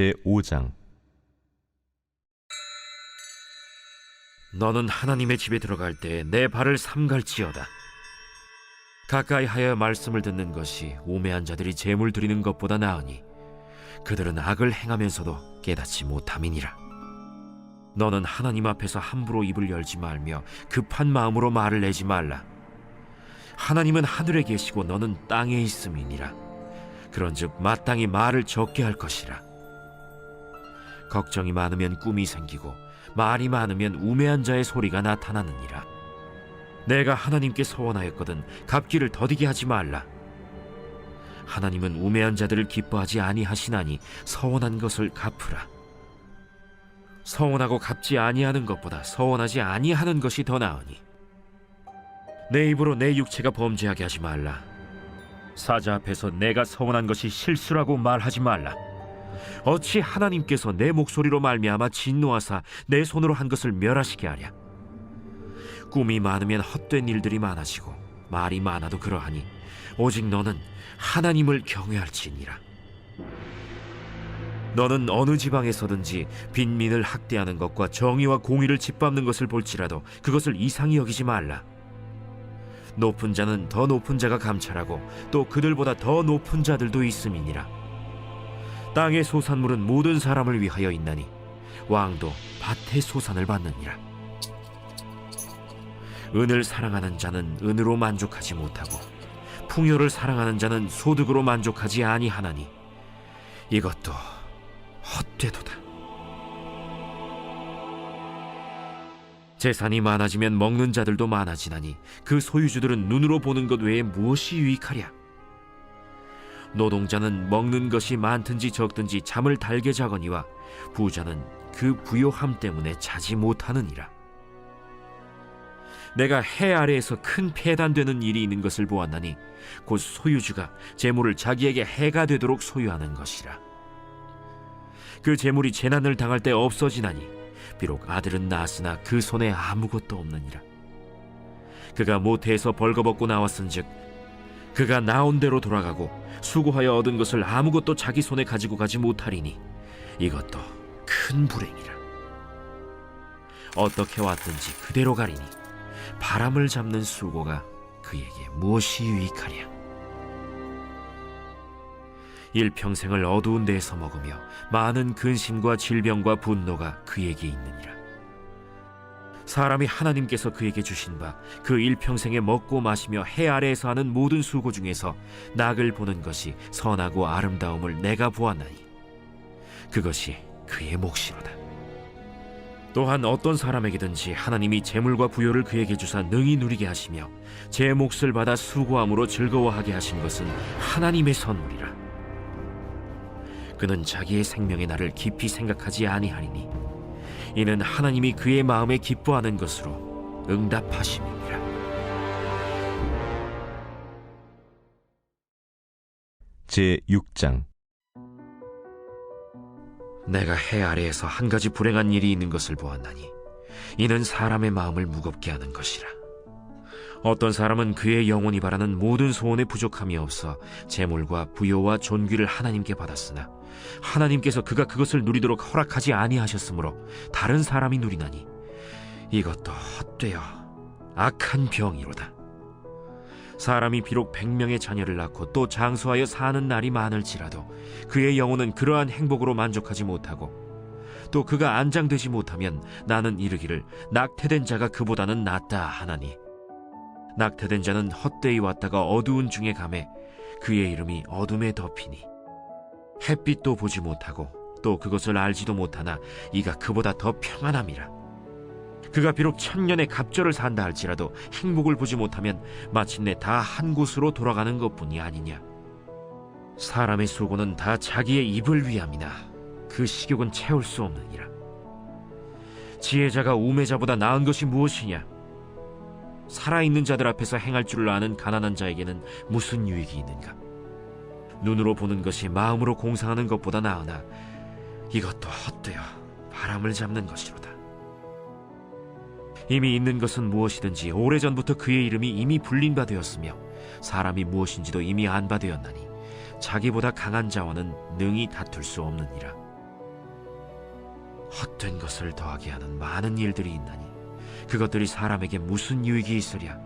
제5장. 너는 하나님의 집에 들어갈 때 내 발을 삼갈지어다. 가까이 하여 말씀을 듣는 것이 우매한 자들이 제물 드리는 것보다 나으니 그들은 악을 행하면서도 깨닫지 못함이니라. 너는 하나님 앞에서 함부로 입을 열지 말며 급한 마음으로 말을 내지 말라. 하나님은 하늘에 계시고 너는 땅에 있음이니라. 그런즉 마땅히 말을 적게 할 것이라. 걱정이 많으면 꿈이 생기고 말이 많으면 우매한 자의 소리가 나타나느니라. 내가 하나님께 서원하였거든 갚기를 더디게 하지 말라. 하나님은 우매한 자들을 기뻐하지 아니하시나니 서원한 것을 갚으라. 서원하고 갚지 아니하는 것보다 서원하지 아니하는 것이 더 나으니 내 입으로 내 육체가 범죄하게 하지 말라. 사자 앞에서 내가 서원한 것이 실수라고 말하지 말라. 어찌 하나님께서 내 목소리로 말미암아 진노하사 내 손으로 한 것을 멸하시게 하랴. 꿈이 많으면 헛된 일들이 많아지고 말이 많아도 그러하니 오직 너는 하나님을 경외할지니라. 너는 어느 지방에서든지 빈민을 학대하는 것과 정의와 공의를 짓밟는 것을 볼지라도 그것을 이상히 여기지 말라. 높은 자는 더 높은 자가 감찰하고 또 그들보다 더 높은 자들도 있음이니라. 땅의 소산물은 모든 사람을 위하여 있나니 왕도 밭의 소산을 받느니라. 은을 사랑하는 자는 은으로 만족하지 못하고 풍요를 사랑하는 자는 소득으로 만족하지 아니하나니 이것도 헛되도다. 재산이 많아지면 먹는 자들도 많아지나니 그 소유주들은 눈으로 보는 것 외에 무엇이 유익하랴. 노동자는 먹는 것이 많든지 적든지 잠을 달게 자거니와 부자는 그 부요함 때문에 자지 못하느니라. 내가 해 아래에서 큰 폐단되는 일이 있는 것을 보았나니 곧 소유주가 재물을 자기에게 해가 되도록 소유하는 것이라. 그 재물이 재난을 당할 때 없어지나니 비록 아들은 낳았으나 그 손에 아무것도 없느니라. 그가 모태에서 벌거벗고 나왔은즉 그가 나온 대로 돌아가고 수고하여 얻은 것을 아무것도 자기 손에 가지고 가지 못하리니 이것도 큰 불행이라. 어떻게 왔든지 그대로 가리니 바람을 잡는 수고가 그에게 무엇이 유익하랴. 일평생을 어두운 데에서 먹으며 많은 근심과 질병과 분노가 그에게 있느니라. 사람이 하나님께서 그에게 주신 바 그 일평생에 먹고 마시며 해 아래에서 하는 모든 수고 중에서 낙을 보는 것이 선하고 아름다움을 내가 보았나니 그것이 그의 몫이로다. 또한 어떤 사람에게든지 하나님이 재물과 부요를 그에게 주사 능히 누리게 하시며 제 몫을 받아 수고함으로 즐거워하게 하신 것은 하나님의 선물이라. 그는 자기의 생명의 날을 깊이 생각하지 아니하리니 이는 하나님이 그의 마음에 기뻐하는 것으로 응답하심이니라. 제6장. 내가 해 아래에서 한 가지 불행한 일이 있는 것을 보았나니 이는 사람의 마음을 무겁게 하는 것이라. 어떤 사람은 그의 영혼이 바라는 모든 소원에 부족함이 없어 재물과 부요와 존귀를 하나님께 받았으나 하나님께서 그가 그것을 누리도록 허락하지 아니하셨으므로 다른 사람이 누리나니 이것도 헛되어 악한 병이로다. 사람이 비록 100명의 자녀를 낳고 또 장수하여 사는 날이 많을지라도 그의 영혼은 그러한 행복으로 만족하지 못하고 또 그가 안장되지 못하면 나는 이르기를 낙태된 자가 그보다는 낫다 하나니 낙태된 자는 헛되이 왔다가 어두운 중에 가매 그의 이름이 어둠에 덮이니 햇빛도 보지 못하고 또 그것을 알지도 못하나 이가 그보다 더 평안함이라. 그가 비록 1000년의 갑절을 산다 할지라도 행복을 보지 못하면 마침내 다 한 곳으로 돌아가는 것뿐이 아니냐. 사람의 수고는 다 자기의 입을 위함이나 그 식욕은 채울 수 없느니라. 지혜자가 우매자보다 나은 것이 무엇이냐. 살아있는 자들 앞에서 행할 줄을 아는 가난한 자에게는 무슨 유익이 있는가. 눈으로 보는 것이 마음으로 공상하는 것보다 나으나 이것도 헛되어 바람을 잡는 것이로다. 이미 있는 것은 무엇이든지 오래전부터 그의 이름이 이미 불린 바 되었으며 사람이 무엇인지도 이미 안 바 되었나니 자기보다 강한 자와는 능히 다툴 수 없느니라. 헛된 것을 더하게 하는 많은 일들이 있나니 그것들이 사람에게 무슨 유익이 있으랴.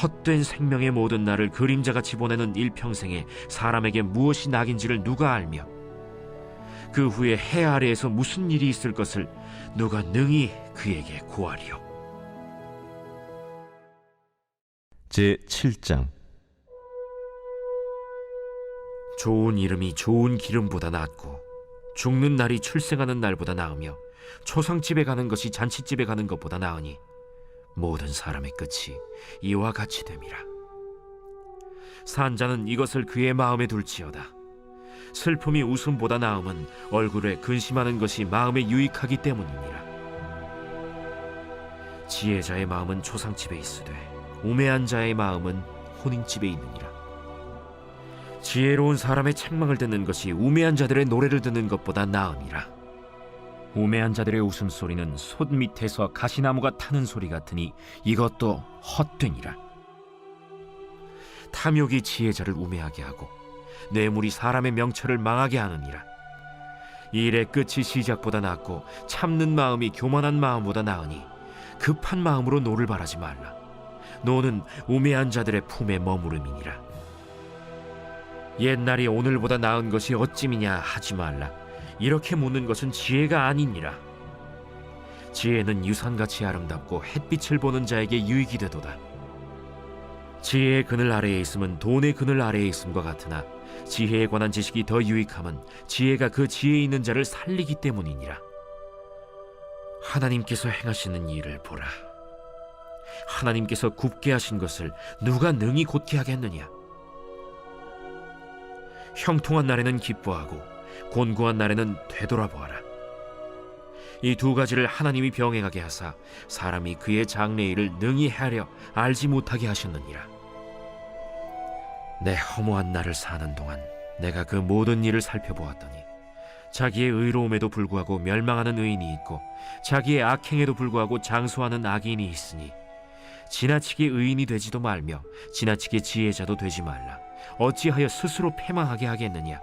헛된 생명의 모든 날을 그림자같이 보내는 일평생에 사람에게 무엇이 낙인지를 누가 알며 그 후에 해 아래에서 무슨 일이 있을 것을 누가 능히 그에게 고하리요. 제7장. 좋은 이름이 좋은 기름보다 낫고 죽는 날이 출생하는 날보다 나으며 초상집에 가는 것이 잔치집에 가는 것보다 나으니 모든 사람의 끝이 이와 같이 됨이라. 산자는 이것을 그의 마음에 둘지어다. 슬픔이 웃음보다 나음은 얼굴에 근심하는 것이 마음에 유익하기 때문이니라. 지혜자의 마음은 초상집에 있으되 우매한 자의 마음은 혼인집에 있느니라. 지혜로운 사람의 책망을 듣는 것이 우매한 자들의 노래를 듣는 것보다 나으니라. 우매한 자들의 웃음소리는 솥 밑에서 가시나무가 타는 소리 같으니 이것도 헛되니라. 탐욕이 지혜자를 우매하게 하고 뇌물이 사람의 명철을 망하게 하느니라. 일의 끝이 시작보다 낫고 참는 마음이 교만한 마음보다 나으니 급한 마음으로 노를 바라지 말라. 노는 우매한 자들의 품에 머무름이니라. 옛날이 오늘보다 나은 것이 어찌미냐 하지 말라. 이렇게 묻는 것은 지혜가 아니니라. 지혜는 유산같이 아름답고 햇빛을 보는 자에게 유익이 되도다. 지혜의 그늘 아래에 있음은 돈의 그늘 아래에 있음과 같으나 지혜에 관한 지식이 더 유익함은 지혜가 그 지혜에 있는 자를 살리기 때문이니라. 하나님께서 행하시는 일을 보라. 하나님께서 굽게 하신 것을 누가 능히 곧게 하겠느냐. 형통한 날에는 기뻐하고 곤고한 날에는 되돌아보아라. 이 두 가지를 하나님이 병행하게 하사 사람이 그의 장래일을 능히 헤아려 알지 못하게 하셨느니라. 내 허무한 날을 사는 동안 내가 그 모든 일을 살펴보았더니 자기의 의로움에도 불구하고 멸망하는 의인이 있고 자기의 악행에도 불구하고 장수하는 악인이 있으니 지나치게 의인이 되지도 말며 지나치게 지혜자도 되지 말라. 어찌하여 스스로 패망하게 하겠느냐.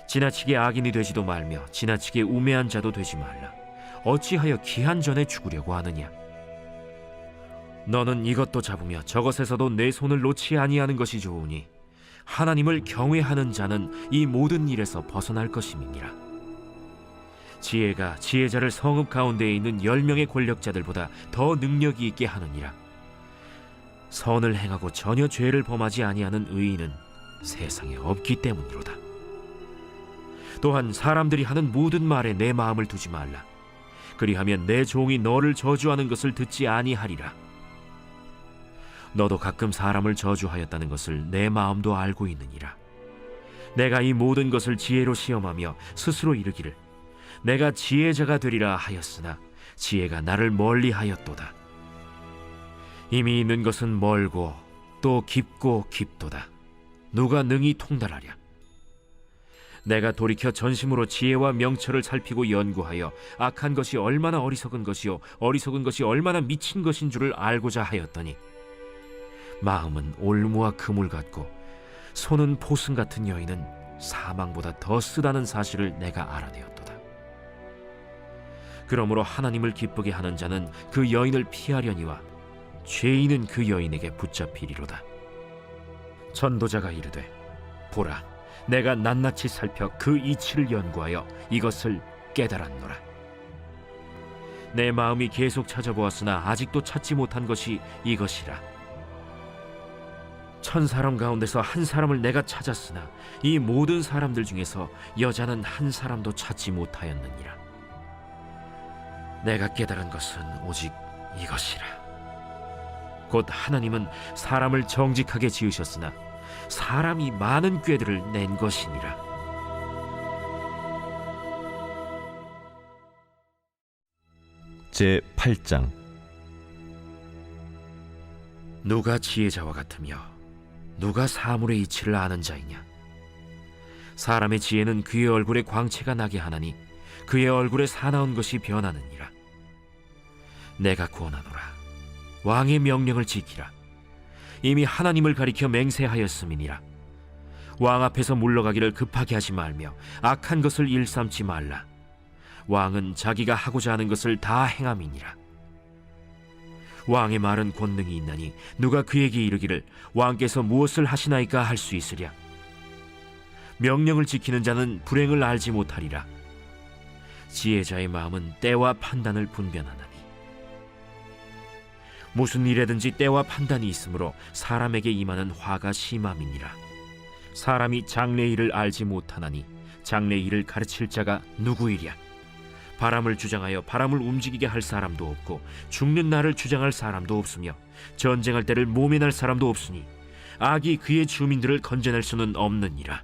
지나치게 악인이 되지도 말며 지나치게 우매한 자도 되지 말라. 어찌하여 기한 전에 죽으려고 하느냐. 너는 이것도 잡으며 저것에서도 내 손을 놓지 아니하는 것이 좋으니 하나님을 경외하는 자는 이 모든 일에서 벗어날 것임이니라. 지혜가 지혜자를 성읍 가운데에 있는 10명의 권력자들보다 더 능력이 있게 하느니라. 선을 행하고 전혀 죄를 범하지 아니하는 의인은 세상에 없기 때문이로다. 또한 사람들이 하는 모든 말에 내 마음을 두지 말라. 그리하면 내 종이 너를 저주하는 것을 듣지 아니하리라. 너도 가끔 사람을 저주하였다는 것을 내 마음도 알고 있느니라. 내가 이 모든 것을 지혜로 시험하며 스스로 이르기를 내가 지혜자가 되리라 하였으나 지혜가 나를 멀리하였도다. 이미 있는 것은 멀고 또 깊고 깊도다. 누가 능히 통달하랴. 내가 돌이켜 전심으로 지혜와 명철을 살피고 연구하여 악한 것이 얼마나 어리석은 것이요 어리석은 것이 얼마나 미친 것인 줄을 알고자 하였더니 마음은 올무와 그물 같고 손은 포승 같은 여인은 사망보다 더 쓰다는 사실을 내가 알아내었도다. 그러므로 하나님을 기쁘게 하는 자는 그 여인을 피하려니와 죄인은 그 여인에게 붙잡히리로다. 전도자가 이르되 보라, 내가 낱낱이 살펴 그 이치를 연구하여 이것을 깨달았노라. 내 마음이 계속 찾아보았으나 아직도 찾지 못한 것이 이것이라. 1000사람 가운데서 한 사람을 내가 찾았으나 이 모든 사람들 중에서 여자는 한 사람도 찾지 못하였느니라. 내가 깨달은 것은 오직 이것이라. 곧 하나님은 사람을 정직하게 지으셨으나 사람이 많은 꾀들을 낸 것이니라. 제8장. 누가 지혜자와 같으며 누가 사물의 이치를 아는 자이냐. 사람의 지혜는 그의 얼굴에 광채가 나게 하나니 그의 얼굴에 사나운 것이 변하느니라. 내가 구원하노라. 왕의 명령을 지키라. 이미 하나님을 가리켜 맹세하였음이니라. 왕 앞에서 물러가기를 급하게 하지 말며 악한 것을 일삼지 말라. 왕은 자기가 하고자 하는 것을 다 행함이니라. 왕의 말은 권능이 있나니 누가 그에게 이르기를 왕께서 무엇을 하시나이까 할 수 있으랴. 명령을 지키는 자는 불행을 알지 못하리라. 지혜자의 마음은 때와 판단을 분별하나니 무슨 일에든지 때와 판단이 있으므로 사람에게 임하는 화가 심함이니라. 사람이 장래 일을 알지 못하나니 장래 일을 가르칠 자가 누구이랴. 바람을 주장하여 바람을 움직이게 할 사람도 없고 죽는 날을 주장할 사람도 없으며 전쟁할 때를 모면할 사람도 없으니 악이 그의 주민들을 건져낼 수는 없느니라.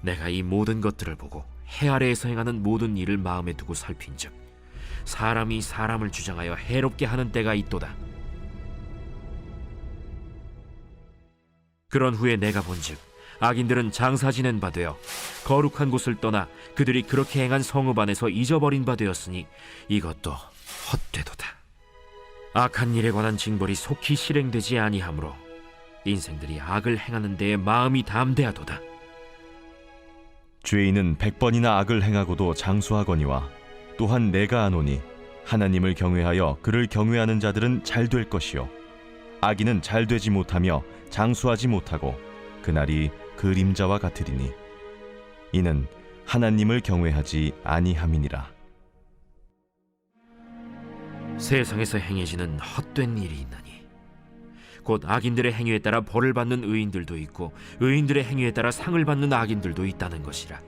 내가 이 모든 것들을 보고 해 아래에서 행하는 모든 일을 마음에 두고 살핀즉 사람이 사람을 주장하여 해롭게 하는 때가 있도다. 그런 후에 내가 본즉 악인들은 장사 지낸 바 되어 거룩한 곳을 떠나 그들이 그렇게 행한 성읍 안에서 잊어버린 바 되었으니 이것도 헛되도다. 악한 일에 관한 징벌이 속히 실행되지 아니하므로 인생들이 악을 행하는 데에 마음이 담대하도다. 죄인은 100번이나 악을 행하고도 장수하거니와 또한 내가 아노니 하나님을 경외하여 그를 경외하는 자들은 잘 될 것이요 악인은 잘 되지 못하며 장수하지 못하고 그날이 그림자와 같으리니 이는 하나님을 경외하지 아니함이니라. 세상에서 행해지는 헛된 일이 있나니 곧 악인들의 행위에 따라 벌을 받는 의인들도 있고 의인들의 행위에 따라 상을 받는 악인들도 있다는 것이라.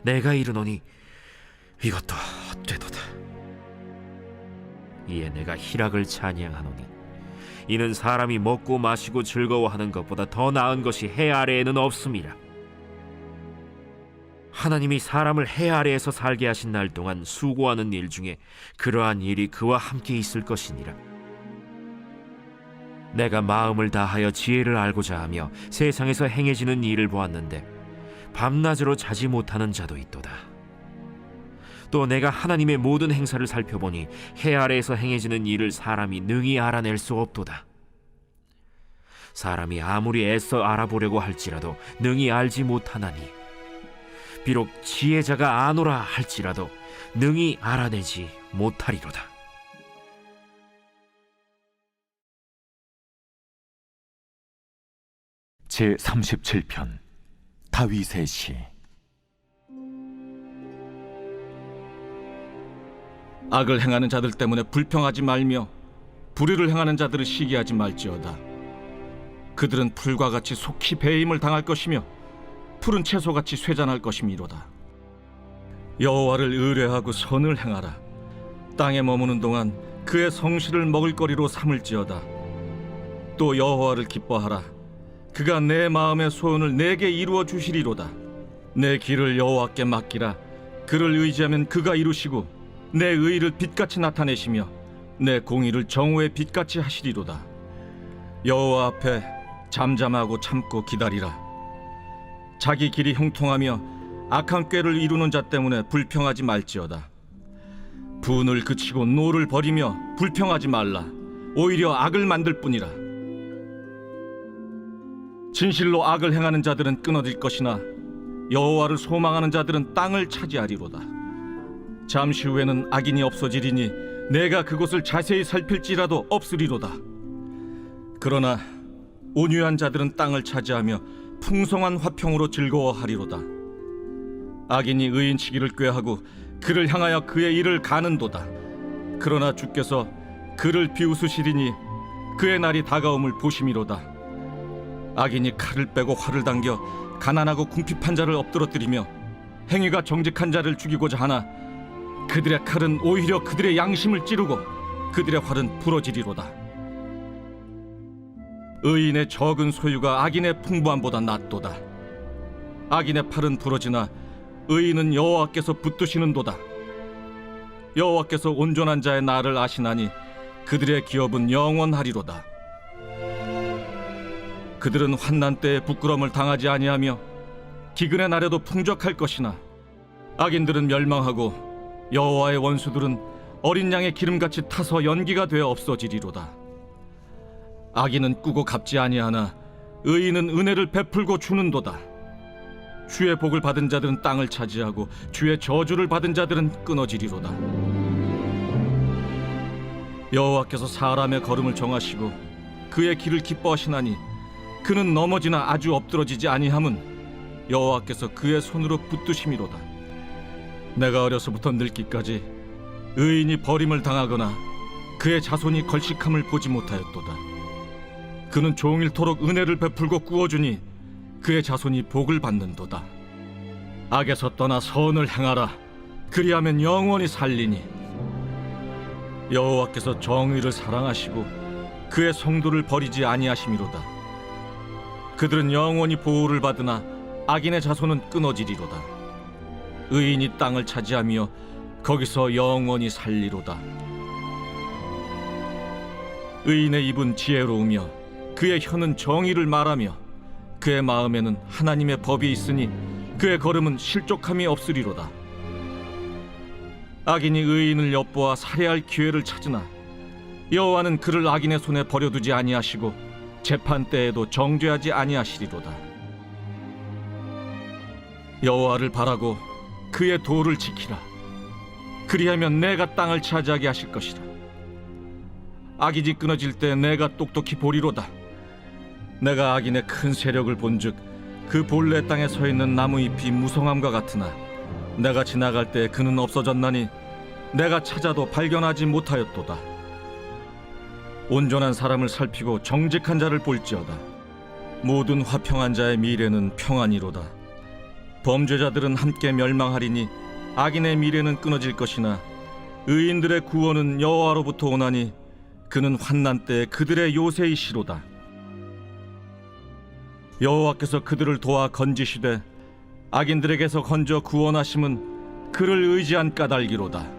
내가 이르노니 이것도 헛되도다. 이에 내가 희락을 찬양하노니 이는 사람이 먹고 마시고 즐거워하는 것보다 더 나은 것이 해 아래에는 없음이라. 하나님이 사람을 해 아래에서 살게 하신 날 동안 수고하는 일 중에 그러한 일이 그와 함께 있을 것이니라. 내가 마음을 다하여 지혜를 알고자 하며 세상에서 행해지는 일을 보았는데 밤낮으로 자지 못하는 자도 있도다. 또 내가 하나님의 모든 행사를 살펴보니 해 아래에서 행해지는 일을 사람이 능히 알아낼 수 없도다. 사람이 아무리 애써 알아보려고 할지라도 능히 알지 못하나니 비록 지혜자가 아노라 할지라도 능히 알아내지 못하리로다. 제37편 다윗의 시. 악을 행하는 자들 때문에 불평하지 말며 불의를 행하는 자들을 시기하지 말지어다. 그들은 풀과 같이 속히 배임을 당할 것이며 푸른 채소같이 쇠잔할 것이미로다. 여호와를 의뢰하고 선을 행하라. 땅에 머무는 동안 그의 성실을 먹을거리로 삼을지어다. 또 여호와를 기뻐하라. 그가 내 마음의 소원을 내게 이루어 주시리로다. 내 길을 여호와께 맡기라. 그를 의지하면 그가 이루시고 내 의를 빛같이 나타내시며 내 공의를 정오의 빛같이 하시리로다. 여호와 앞에 잠잠하고 참고 기다리라. 자기 길이 형통하며 악한 꾀를 이루는 자 때문에 불평하지 말지어다. 분을 그치고 노를 버리며 불평하지 말라. 오히려 악을 만들 뿐이라. 진실로 악을 행하는 자들은 끊어질 것이나 여호와를 소망하는 자들은 땅을 차지하리로다. 잠시 후에는 악인이 없어지리니 내가 그곳을 자세히 살필지라도 없으리로다. 그러나 온유한 자들은 땅을 차지하며 풍성한 화평으로 즐거워하리로다. 악인이 의인치기를 꾀하고 그를 향하여 그의 일을 가는도다. 그러나 주께서 그를 비웃으시리니 그의 날이 다가옴을 보심이로다. 악인이 칼을 빼고 활을 당겨 가난하고 궁핍한 자를 엎드러뜨리며 행위가 정직한 자를 죽이고자 하나 그들의 칼은 오히려 그들의 양심을 찌르고 그들의 활은 부러지리로다. 의인의 적은 소유가 악인의 풍부함보다 낫도다. 악인의 팔은 부러지나 의인은 여호와께서 붙드시는도다. 여호와께서 온전한 자의 날을 아시나니 그들의 기업은 영원하리로다. 그들은 환난 때에 부끄러움을 당하지 아니하며 기근의 날에도 풍족할 것이나 악인들은 멸망하고 여호와의 원수들은 어린 양의 기름같이 타서 연기가 되어 없어지리로다. 악인은 꾸고 갚지 아니하나 의인은 은혜를 베풀고 주는도다. 주의 복을 받은 자들은 땅을 차지하고 주의 저주를 받은 자들은 끊어지리로다. 여호와께서 사람의 걸음을 정하시고 그의 길을 기뻐하시나니 그는 넘어지나 아주 엎드러지지 아니함은 여호와께서 그의 손으로 붙드심이로다. 내가 어려서부터 늙기까지 의인이 버림을 당하거나 그의 자손이 걸식함을 보지 못하였도다. 그는 종일토록 은혜를 베풀고 구워주니 그의 자손이 복을 받는도다. 악에서 떠나 선을 행하라. 그리하면 영원히 살리니. 여호와께서 정의를 사랑하시고 그의 성도를 버리지 아니하심이로다. 그들은 영원히 보호를 받으나 악인의 자손은 끊어지리로다. 의인이 땅을 차지하며 거기서 영원히 살리로다. 의인의 입은 지혜로우며 그의 혀는 정의를 말하며 그의 마음에는 하나님의 법이 있으니 그의 걸음은 실족함이 없으리로다. 악인이 의인을 엿보아 살해할 기회를 찾으나 여호와는 그를 악인의 손에 버려두지 아니하시고 재판 때에도 정죄하지 아니하시리로다. 여호와를 바라고 그의 도를 지키라. 그리하면 내가 땅을 차지하게 하실 것이라. 악인이 끊어질 때 내가 똑똑히 보리로다. 내가 악인의 큰 세력을 본즉 그 본래 땅에 서 있는 나무 잎이 무성함과 같으나 내가 지나갈 때 그는 없어졌나니 내가 찾아도 발견하지 못하였도다. 온전한 사람을 살피고 정직한 자를 볼지어다. 모든 화평한 자의 미래는 평안이로다. 범죄자들은 함께 멸망하리니 악인의 미래는 끊어질 것이나 의인들의 구원은 여호와로부터 오나니 그는 환난 때에 그들의 요새이시로다. 여호와께서 그들을 도와 건지시되 악인들에게서 건져 구원하심은 그를 의지한 까닭이로다.